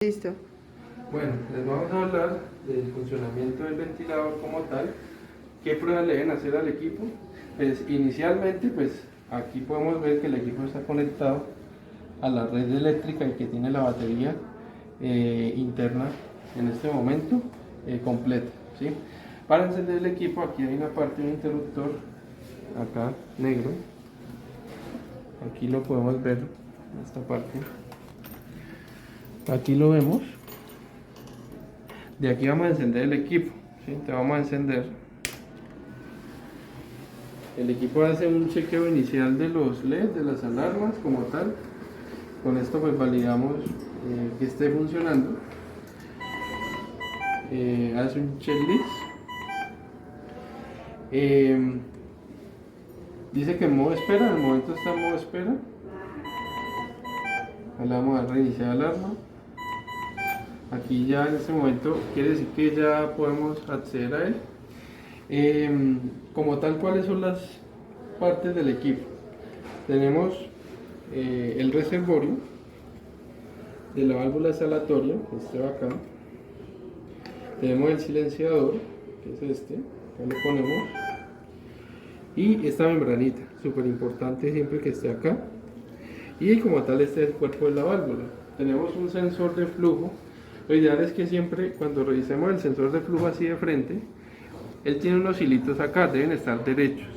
Listo. Bueno, les vamos a hablar del funcionamiento del ventilador como tal. ¿Qué pruebas le deben hacer al equipo? Pues inicialmente, pues aquí podemos ver que el equipo está conectado a la red eléctrica y que tiene la batería interna en este momento completa, ¿sí? Para encender el equipo aquí hay una parte de un interruptor acá negro. Aquí lo podemos ver, esta parte. Aquí lo vemos. De aquí vamos a encender el equipo, ¿sí? Te vamos a encender. El equipo hace un chequeo inicial de los LED, de las alarmas como tal. Con esto pues validamos que esté funcionando. Hace un checklist. Dice que en modo espera, en el momento está en modo espera. Le vamos a reiniciar alarma. Aquí ya en este momento quiere decir que ya podemos acceder a él. Como tal, ¿cuáles son las partes del equipo? Tenemos el reservorio de la válvula salatoria, este va acá. Tenemos el silenciador, que es este, acá lo ponemos. Y esta membranita, súper importante siempre que esté acá. Y como tal este es el cuerpo de la válvula. Tenemos un sensor de flujo. Lo ideal es que siempre cuando revisemos el sensor de flujo así de frente, él tiene unos hilitos acá, deben estar derechos.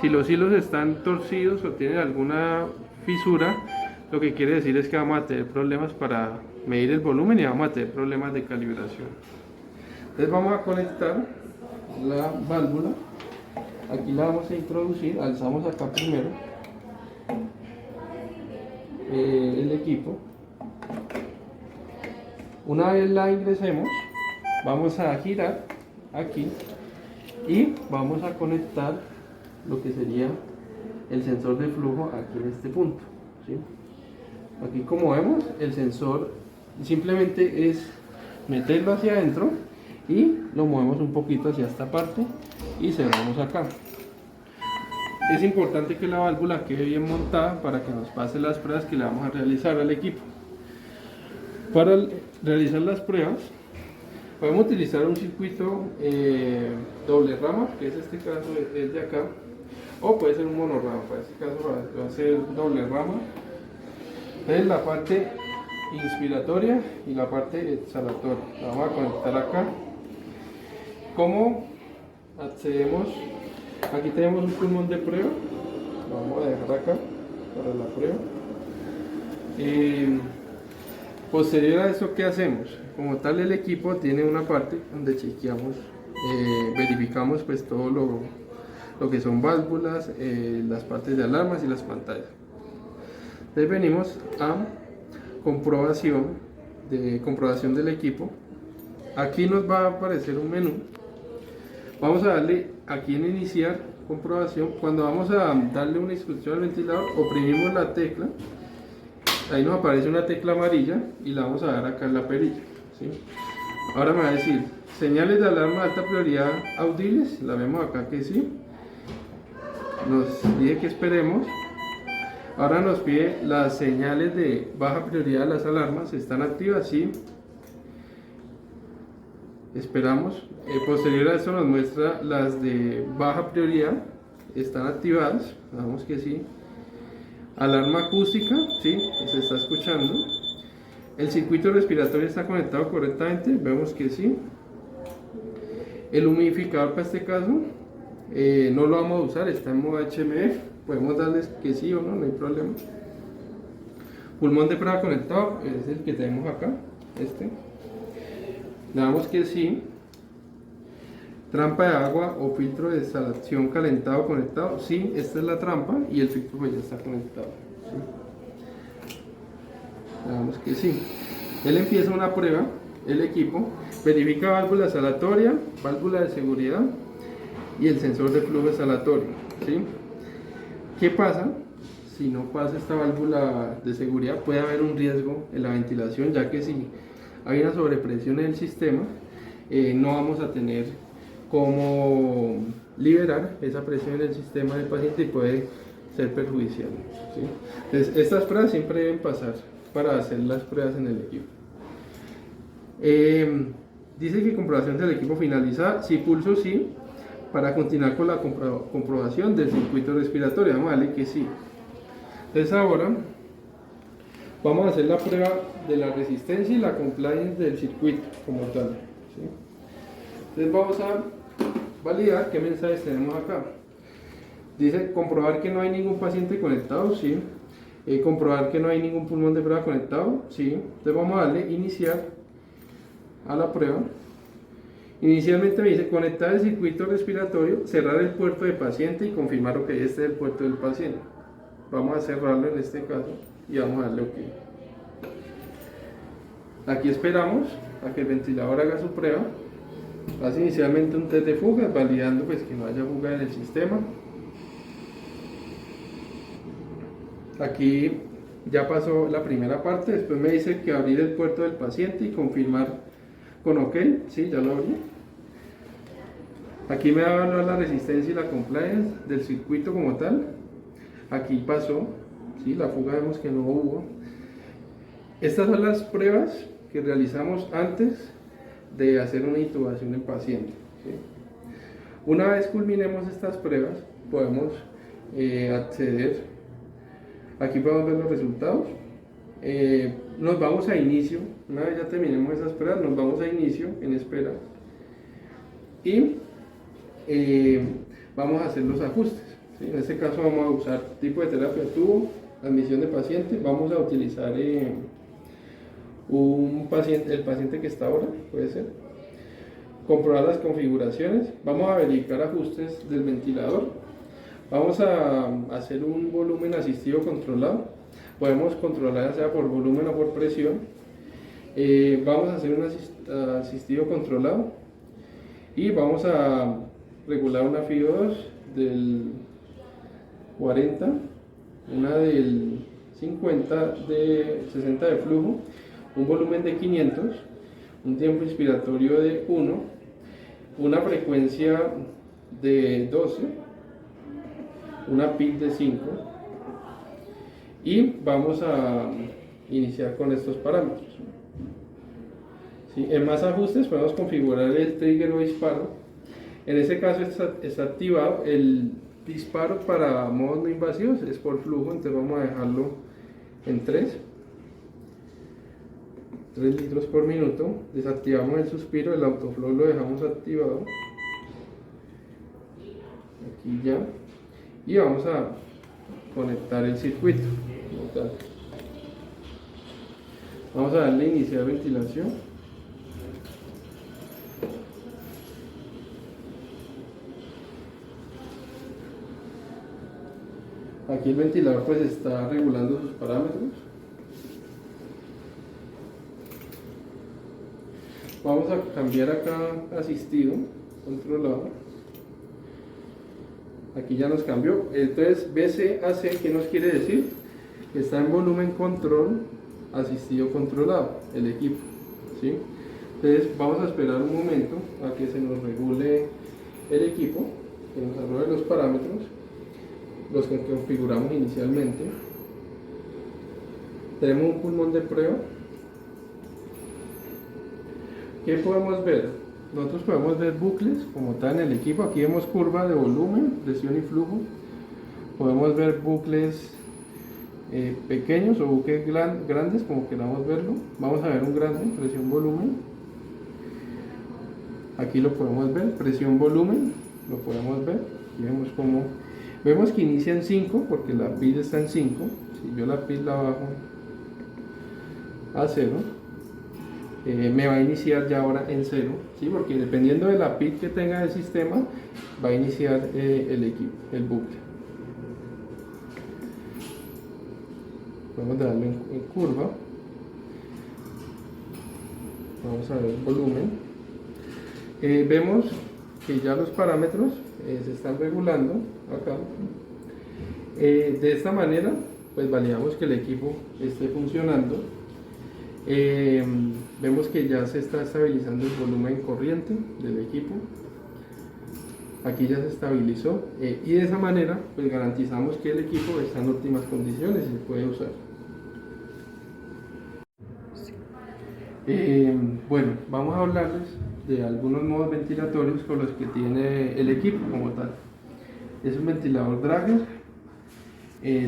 Si los hilos están torcidos o tienen alguna fisura, lo que quiere decir es que vamos a tener problemas para medir el volumen y vamos a tener problemas de calibración. Entonces vamos a conectar la válvula. Aquí la vamos a introducir, alzamos acá primero el equipo. Una vez la ingresemos, vamos a girar aquí y vamos a conectar lo que sería el sensor de flujo aquí en este punto, ¿sí? Aquí como vemos el sensor simplemente es meterlo hacia adentro y lo movemos un poquito hacia esta parte y cerramos acá. Es importante que la válvula quede bien montada para que nos pase las pruebas que le vamos a realizar al equipo. Para realizar las pruebas podemos utilizar un circuito doble rama, que es este caso, es de acá, o puede ser un monorama. Para este caso va a ser doble rama. Es la parte inspiratoria y la parte exhalatoria. La vamos a conectar acá. ¿Cómo accedemos? Aquí tenemos un pulmón de prueba. Lo vamos a dejar acá para la prueba. Posterior a eso, ¿qué hacemos? Como tal, el equipo tiene una parte donde chequeamos, verificamos pues todo lo que son válvulas, las partes de alarmas y las pantallas. Entonces venimos a comprobación del equipo. Aquí nos va a aparecer un menú. Vamos a darle aquí en iniciar comprobación. Cuando vamos a darle una instrucción al ventilador, oprimimos la tecla. Ahí nos aparece una tecla amarilla y la vamos a dar acá en la perilla, ¿sí? Ahora me va a decir señales de alarma de alta prioridad audibles. La vemos acá que sí. Nos dice que esperemos. Ahora nos pide las señales de baja prioridad de las alarmas. ¿Están activas? Sí. Esperamos. Posterior a eso nos muestra las de baja prioridad. ¿Están activadas? Damos que sí. Alarma acústica, sí, se está escuchando. El circuito respiratorio está conectado correctamente, vemos que sí. El humidificador para este caso no lo vamos a usar, está en modo HMF. Podemos darles que sí o no, no hay problema. Pulmón de prueba conectado, es el que tenemos acá, este. Le damos que sí. Trampa de agua o filtro de destilación calentado conectado. Sí, esta es la trampa y el filtro pues ya está conectado, ¿sí? Damos que sí. Él empieza una prueba, el equipo verifica válvula salatoria, válvula de seguridad y el sensor de flujo salatorio, ¿sí? ¿Qué pasa? Si no pasa esta válvula de seguridad, puede haber un riesgo en la ventilación, ya que si hay una sobrepresión en el sistema, no vamos a tener cómo liberar esa presión en el sistema del paciente y puede ser perjudicial, ¿sí? Entonces estas pruebas siempre deben pasar para hacer las pruebas en el equipo. Dice que comprobación del equipo finalizada. Si pulso sí, para continuar con la comprobación del circuito respiratorio. Vamos a darle que sí. Entonces ahora vamos a hacer la prueba de la resistencia y la compliance del circuito como tal, ¿sí? Entonces vamos a validar qué mensajes tenemos acá. Dice comprobar que no hay ningún paciente conectado, sí. Comprobar que no hay ningún pulmón de prueba conectado, sí. Entonces vamos a darle iniciar a la prueba. Inicialmente me dice conectar el circuito respiratorio, cerrar el puerto de paciente y confirmar que este es el puerto del paciente. Vamos a cerrarlo en este caso y vamos a darle OK. Aquí esperamos a que el ventilador haga su prueba. Hace inicialmente un test de fugas, validando pues que no haya fuga en el sistema. Aquí ya pasó la primera parte, después me dice que abrir el puerto del paciente y confirmar con OK, sí, ya lo abrí. Aquí me va a evaluar la resistencia y la compliance del circuito como tal. Aquí pasó, sí, la fuga vemos que no hubo. Estas son las pruebas que realizamos antes de hacer una intubación del paciente, ¿sí? Una vez culminemos estas pruebas, podemos acceder. Aquí podemos ver los resultados. Nos vamos a inicio. Una vez ya terminemos esas pruebas, nos vamos a inicio en espera y vamos a hacer los ajustes, ¿sí? En este caso vamos a usar tipo de terapia tubo, admisión de paciente. Vamos a utilizar el paciente que está ahora, puede ser. Comprobar las configuraciones. Vamos a verificar ajustes del ventilador. Vamos a hacer un volumen asistido controlado. Podemos controlar ya sea por volumen o por presión. Vamos a hacer un asistido controlado y vamos a regular una FIO2 del 40, una del 50, de 60 de flujo, un volumen de 500, un tiempo inspiratorio de 1, una frecuencia de 12, una PIC de 5 y vamos a iniciar con estos parámetros. ¿Sí? En más ajustes podemos configurar el trigger o disparo. En este caso está activado el disparo para modos no invasivos, es por flujo, entonces vamos a dejarlo en 3 litros por minuto. Desactivamos el suspiro, el autoflow lo dejamos activado, aquí ya, y vamos a conectar el circuito como tal. Vamos a darle iniciar ventilación. Aquí el ventilador pues está regulando sus parámetros. Vamos a cambiar acá asistido, controlado. Aquí ya nos cambió. Entonces BCAC, ¿qué nos quiere decir? Está en volumen control, asistido controlado, el equipo, ¿sí? Entonces vamos a esperar un momento a que se nos regule el equipo, que nos arroje los parámetros, los que configuramos inicialmente. Tenemos un pulmón de prueba. ¿Qué podemos ver? Nosotros podemos ver bucles como tal en el equipo. Aquí vemos curva de volumen, presión y flujo. Podemos ver bucles pequeños o bucles grandes, como queramos verlo. Vamos a ver un grande, presión volumen. Aquí lo podemos ver, presión volumen, lo podemos ver. Aquí vemos como vemos que inicia en 5 porque la PID está en 5. Si yo la PID la bajo a 0, me va a iniciar ya ahora en 0, ¿sí? Porque dependiendo de la PID que tenga el sistema, va a iniciar el equipo, el bucle. Vamos a darle en curva. Vamos a ver el volumen. Vemos que ya los parámetros se están regulando acá. De esta manera pues validamos que el equipo esté funcionando. Vemos que ya se está estabilizando el volumen corriente del equipo. Aquí ya se estabilizó y de esa manera pues garantizamos que el equipo está en óptimas condiciones y se puede usar. Bueno, vamos a hablarles de algunos modos ventilatorios con los que tiene el equipo como tal. Es un ventilador Drager,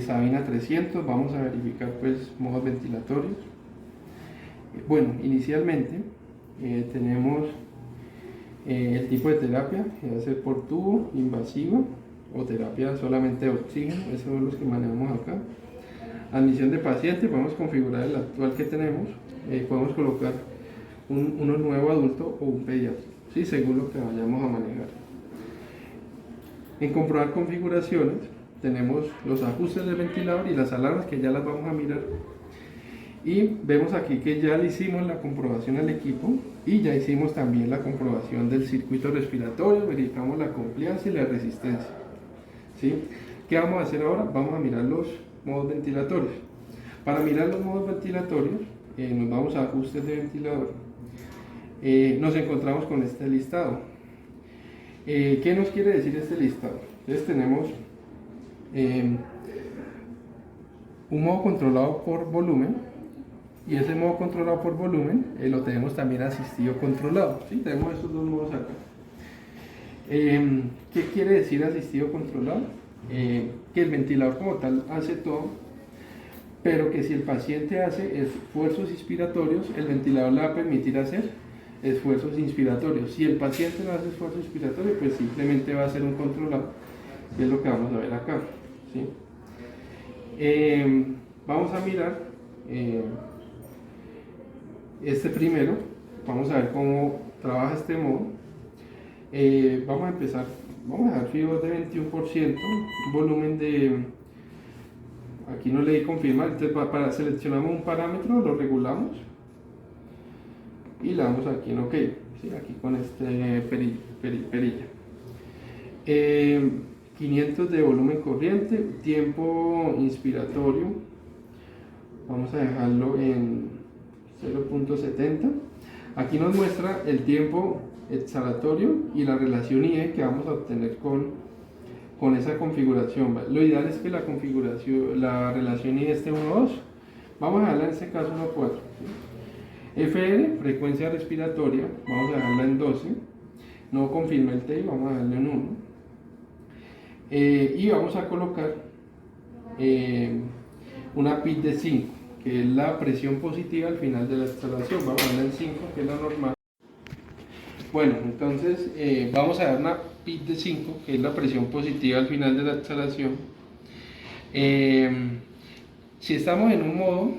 Sabina 300. Vamos a verificar pues modos ventilatorios. Bueno, inicialmente tenemos el tipo de terapia, que va a ser por tubo, invasiva o terapia solamente de oxígeno. Esos son los que manejamos acá. Admisión de paciente, podemos configurar el actual que tenemos, podemos colocar uno nuevo adulto o un pediatra, ¿sí? Según lo que vayamos a manejar. En comprobar configuraciones tenemos los ajustes del ventilador y las alarmas, que ya las vamos a mirar, y vemos aquí que ya le hicimos la comprobación al equipo y ya hicimos también la comprobación del circuito respiratorio, verificamos la compliance y la resistencia, ¿sí? ¿Qué vamos a hacer ahora? Vamos a mirar los modos ventilatorios. Para mirar los modos ventilatorios, nos vamos a ajustes de ventilador. Nos encontramos con este listado. ¿Qué nos quiere decir este listado? Entonces tenemos un modo controlado por volumen, y ese modo controlado por volumen lo tenemos también asistido controlado, ¿sí? Tenemos estos dos modos acá. ¿Qué quiere decir asistido controlado? Que el ventilador como tal hace todo, pero que si el paciente hace esfuerzos inspiratorios, el ventilador le va a permitir hacer esfuerzos inspiratorios. Si el paciente no hace esfuerzo inspiratorio, pues simplemente va a ser un controlado, que es lo que vamos a ver acá, ¿sí? Vamos a mirar este primero. Vamos a ver cómo trabaja este modo. Vamos a empezar, vamos a dejar fibras de 21%, volumen de, aquí no le di confirmar, entonces para seleccionamos un parámetro, lo regulamos y le damos aquí en OK, ¿sí? Aquí con este perilla. 500 de volumen corriente, tiempo inspiratorio, vamos a dejarlo en 0.70. Aquí nos muestra el tiempo exhalatorio y la relación IE que vamos a obtener con esa configuración. Lo ideal es que la configuración, la relación IE esté 1.2. Vamos a dejarla en este caso 1.4, ¿sí? FR, frecuencia respiratoria, vamos a dejarla en 12. No confirma el TI, vamos a dejarlo en 1. Y vamos a colocar una PID de 5, que es la presión positiva al final de la exhalación. Vamos a darle en 5, que es la normal. Bueno, entonces vamos a dar una PID de 5, que es la presión positiva al final de la exhalación. Si estamos en un modo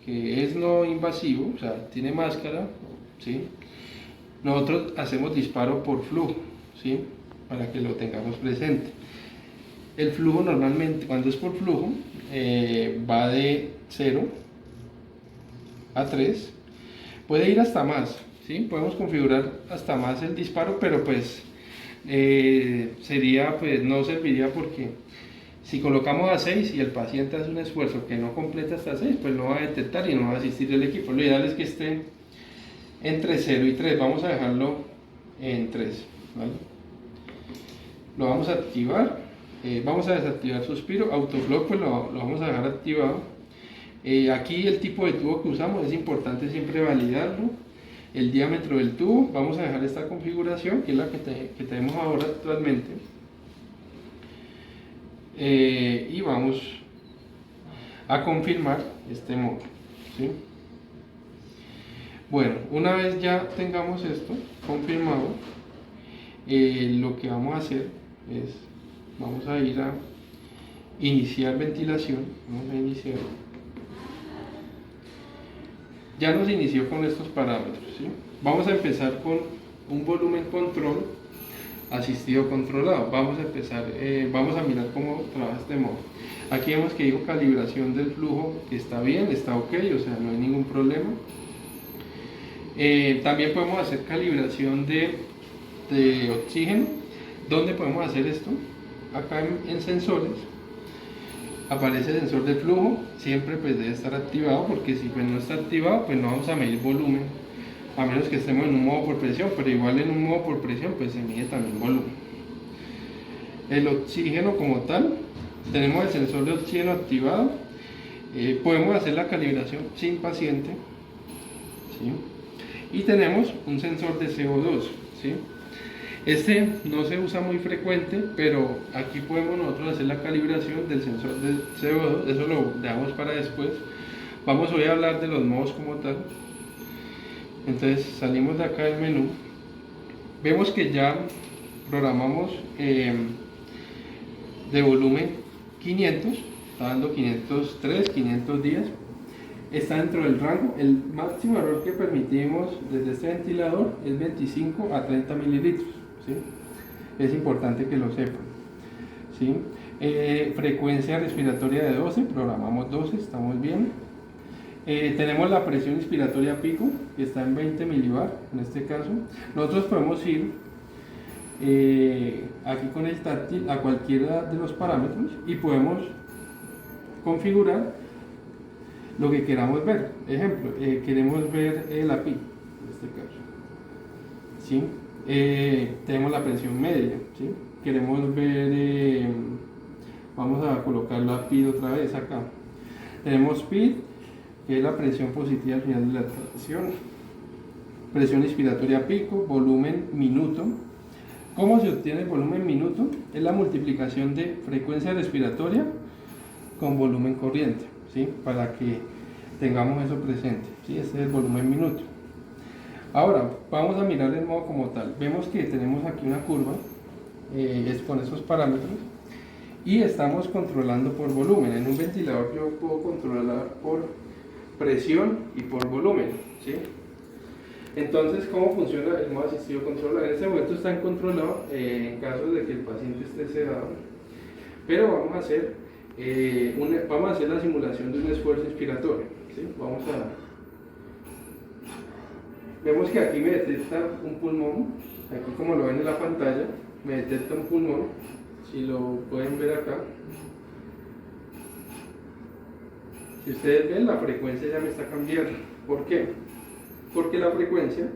que es no invasivo, o sea, tiene máscara, ¿sí? Nosotros hacemos disparo por flujo, ¿sí? Para que lo tengamos presente. El flujo normalmente, cuando es por flujo, va de 0 a 3, puede ir hasta más, ¿sí? Podemos configurar hasta más el disparo, pero pues sería, pues no serviría, porque si colocamos a 6 y el paciente hace un esfuerzo que no completa hasta 6, pues no va a detectar y no va a asistir el equipo. Lo ideal es que esté entre 0 y 3, vamos a dejarlo en 3, ¿vale? Lo vamos a activar. Vamos a desactivar suspiro, autoflow pues lo vamos a dejar activado. Aquí el tipo de tubo que usamos es importante siempre validarlo. El diámetro del tubo, vamos a dejar esta configuración, que es la que tenemos ahora actualmente. Y vamos a confirmar este modo, ¿sí? Bueno, una vez ya tengamos esto confirmado, lo que vamos a hacer es, vamos a ir a iniciar ventilación. Vamos a iniciar. Ya nos inició con estos parámetros, ¿sí? Vamos a empezar con un volumen control asistido controlado. Vamos a empezar, vamos a mirar cómo trabaja este modo. Aquí vemos que digo calibración del flujo, que está bien, está ok, o sea, no hay ningún problema. También podemos hacer calibración de oxígeno. ¿Dónde podemos hacer esto? Acá en sensores aparece el sensor de flujo, siempre pues debe estar activado, porque si pues no está activado, pues no vamos a medir volumen, a menos que estemos en un modo por presión, pero igual en un modo por presión pues se mide también volumen. El oxígeno como tal, tenemos el sensor de oxígeno activado. Podemos hacer la calibración sin paciente, ¿sí? y tenemos un sensor de CO2, ¿sí? Este no se usa muy frecuente, pero aquí podemos nosotros hacer la calibración del sensor de CO2, eso lo dejamos para después. Vamos hoy a hablar de los modos como tal. Entonces salimos de acá del menú, vemos que ya programamos de volumen 500, está dando 503, 510, está dentro del rango. El máximo error que permitimos desde este ventilador es 25 a 30 mililitros, ¿sí? Es importante que lo sepan, ¿sí? Frecuencia respiratoria de 12, programamos 12, estamos bien. Tenemos la presión inspiratoria pico, que está en 20 milibar en este caso. Nosotros podemos ir aquí con el táctil a cualquiera de los parámetros y podemos configurar lo que queramos ver. Ejemplo, queremos ver la PI en este caso, ¿sí? Tenemos la presión media, ¿sí? Queremos ver, vamos a colocar la PI otra vez acá. Tenemos PI, que es la presión positiva al final de la tracción, presión inspiratoria pico, volumen minuto. ¿Cómo se obtiene el volumen minuto? Es la multiplicación de frecuencia respiratoria con volumen corriente, ¿sí? Para que tengamos eso presente, ¿sí? Este es el volumen minuto. Ahora vamos a mirar el modo como tal. Vemos que tenemos aquí una curva es con esos parámetros y estamos controlando por volumen. En un ventilador yo puedo controlar por presión y por volumen, ¿sí? Entonces, ¿cómo funciona el modo asistido controlado? En este momento está controlado en caso de que el paciente esté sedado, pero vamos a hacer la simulación de un esfuerzo inspiratorio, ¿sí? Vemos que aquí me detecta un pulmón, aquí como lo ven en la pantalla, me detecta un pulmón, si lo pueden ver acá. Si ustedes ven, la frecuencia ya me está cambiando. ¿Por qué? Porque la frecuencia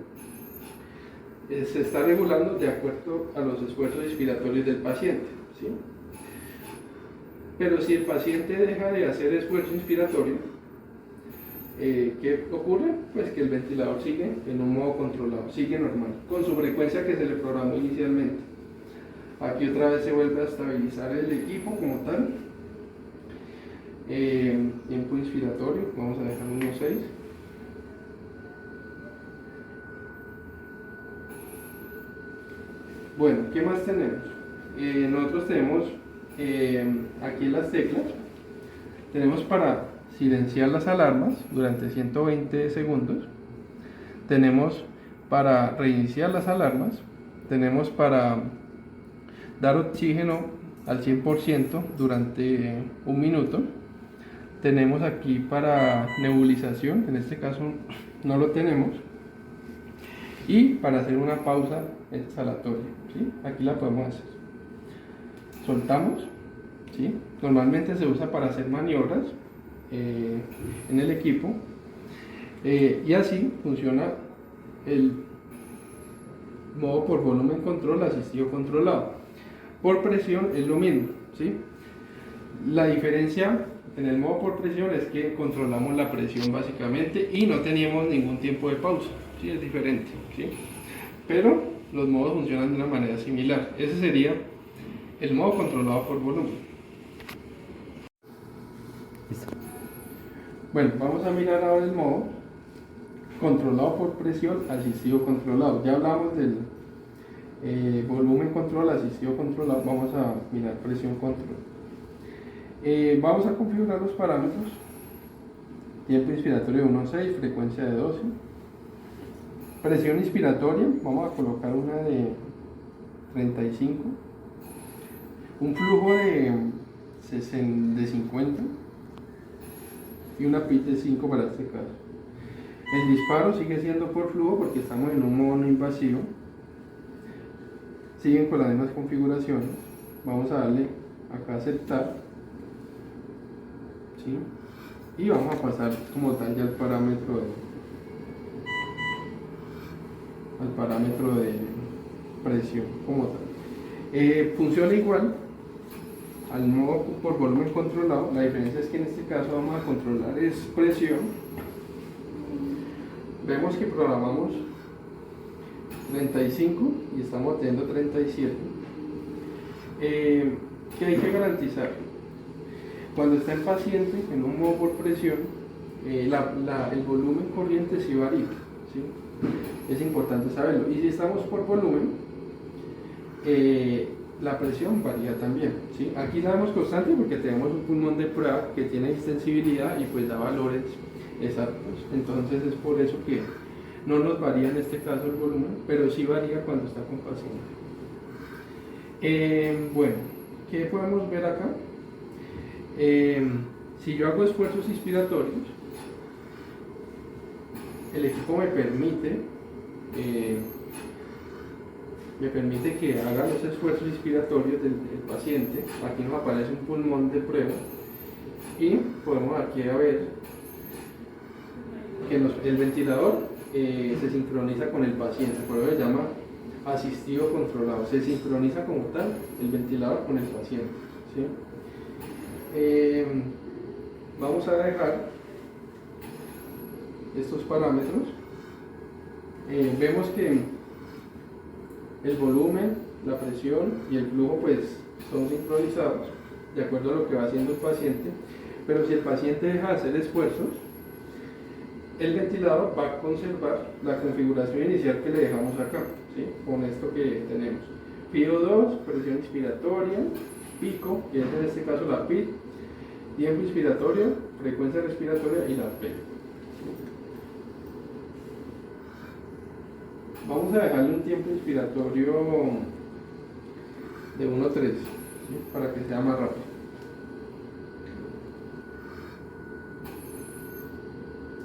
se está regulando de acuerdo a los esfuerzos inspiratorios del paciente, ¿sí? Pero si el paciente deja de hacer esfuerzo inspiratorio, ¿qué ocurre? Pues que el ventilador sigue en un modo controlado, sigue normal, con su frecuencia que se le programó inicialmente. Aquí otra vez se vuelve a estabilizar el equipo como tal. Tiempo inspiratorio, vamos a dejar unos 6. Bueno, ¿qué más tenemos? Nosotros tenemos aquí en las teclas, tenemos para silenciar las alarmas durante 120 segundos, tenemos para reiniciar las alarmas, tenemos para dar oxígeno al 100% durante un minuto, tenemos aquí para nebulización, en este caso no lo tenemos, y para hacer una pausa exhalatoria, ¿sí? Aquí la podemos hacer. Soltamos, ¿sí? Normalmente se usa para hacer maniobras en el equipo, y así funciona el modo por volumen control asistido controlado. Por presión es lo mismo, ¿sí? La diferencia en el modo por presión es que controlamos la presión básicamente y no teníamos ningún tiempo de pausa, ¿sí? Es diferente, ¿sí? Pero los modos funcionan de una manera similar. Ese sería el modo controlado por volumen. Listo. Bueno, vamos a mirar ahora el modo controlado por presión asistido controlado. Ya hablamos del volumen control asistido controlado. Vamos a mirar presión control. Vamos a configurar los parámetros: tiempo inspiratorio de 1.6, frecuencia de 12, presión inspiratoria, vamos a colocar una de 35, un flujo de 50 y una PIT de 5 para este caso. El disparo sigue siendo por flujo porque estamos en un modo no invasivo. Siguen con las mismas configuraciones. Vamos a darle acá a aceptar, ¿sí? Y vamos a pasar como tal ya al parámetro de presión como tal. Funciona igual al modo por volumen controlado. La diferencia es que en este caso vamos a controlar es presión vemos que programamos 35 y estamos teniendo 37. ¿Qué hay que garantizar? Cuando está el paciente en un modo por presión, el volumen corriente sí varía, ¿sí? Es importante saberlo. Y si estamos por volumen, la presión varía también, ¿sí? Aquí la damos constante porque tenemos un pulmón de prueba que tiene extensibilidad y pues da valores exactos. Entonces es por eso que no nos varía en este caso el volumen, pero sí varía cuando está con paciente. Bueno, ¿qué podemos ver acá? Si yo hago esfuerzos inspiratorios, el equipo me permite que haga los esfuerzos inspiratorios del paciente. Aquí nos aparece un pulmón de prueba y podemos aquí ver que el ventilador se sincroniza con el paciente, por eso se llama asistido controlado. Se sincroniza como tal el ventilador con el paciente, ¿sí? Vamos a dejar estos parámetros. Vemos que el volumen, la presión y el flujo pues son sincronizados de acuerdo a lo que va haciendo el paciente, pero si el paciente deja de hacer esfuerzos, el ventilador va a conservar la configuración inicial que le dejamos acá, ¿sí? Con esto que tenemos: PO2, presión inspiratoria, pico, que es en este caso la PIT, tiempo inspiratorio, frecuencia respiratoria y la P. Vamos a dejarle un tiempo inspiratorio de 1.3, ¿sí? Para que sea más rápido.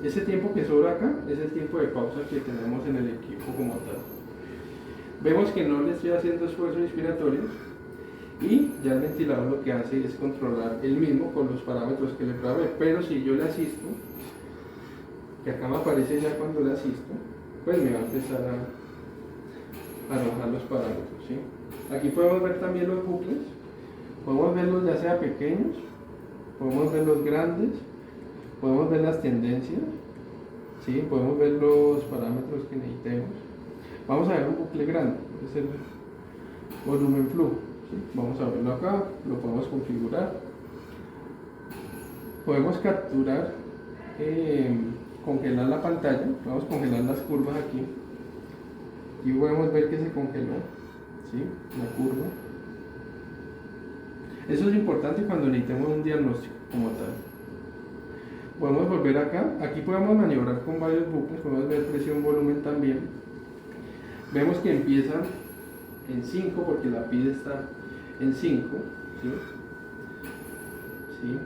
Ese tiempo que sobra acá es el tiempo de pausa que tenemos en el equipo como tal. Vemos que no le estoy haciendo esfuerzos inspiratorios y ya el ventilador lo que hace es controlar él mismo con los parámetros que le programé. Pero si yo le asisto, que acá me aparece ya cuando le asisto, pues me va a empezar a arrojar los parámetros, ¿sí? Aquí podemos ver también los bucles, podemos verlos ya sea pequeños, podemos ver los grandes, podemos ver las tendencias, ¿sí? Podemos ver los parámetros que necesitemos. Vamos a ver un bucle grande, es el volumen flujo, ¿sí? Vamos a verlo acá, lo podemos configurar. Podemos capturar, congelar la pantalla, vamos a congelar las curvas aquí y podemos ver que se congeló, ¿sí? La curva. Eso es importante cuando necesitemos un diagnóstico como tal. Podemos volver acá, aquí podemos maniobrar con varios bucles, podemos ver presión, volumen también. Vemos que empieza en 5 porque la PID está en 5, ¿sí? ¿Sí?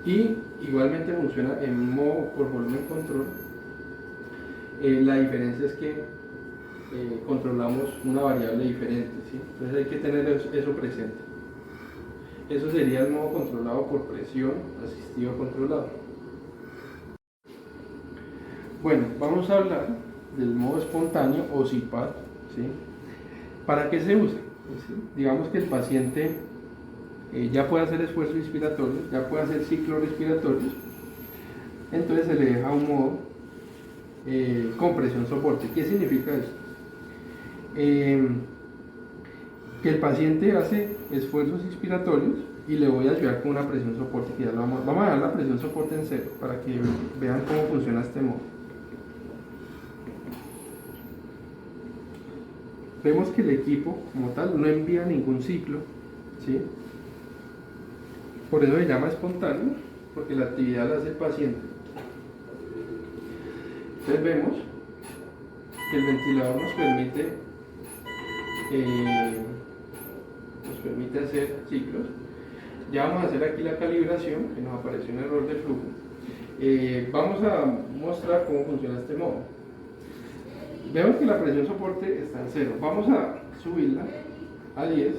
Y igualmente funciona en modo por volumen control. La diferencia es que controlamos una variable diferente, ¿sí? Entonces hay que tener eso presente. Eso sería el modo controlado por presión, asistido controlado. Bueno, vamos a hablar del modo espontáneo o CPAP, ¿sí? ¿Para qué se usa? ¿Sí? Digamos que el paciente ya puede hacer esfuerzos inspiratorios, ya puede hacer ciclos respiratorios, entonces se le deja un modo con presión soporte. ¿Qué significa esto? Que el paciente hace esfuerzos inspiratorios y le voy a ayudar con una presión soporte, que ya lo vamos a dejar la presión soporte en 0 para que vean cómo funciona este modo. Vemos que el equipo como tal no envía ningún ciclo, ¿sí? Por eso se llama espontáneo, porque la actividad la hace el paciente. Entonces vemos que el ventilador nos permite hacer ciclos. Ya vamos a hacer aquí la calibración, que nos apareció un error de flujo. Vamos a mostrar cómo funciona este modo. Vemos que la presión soporte está en 0. Vamos a subirla a 10.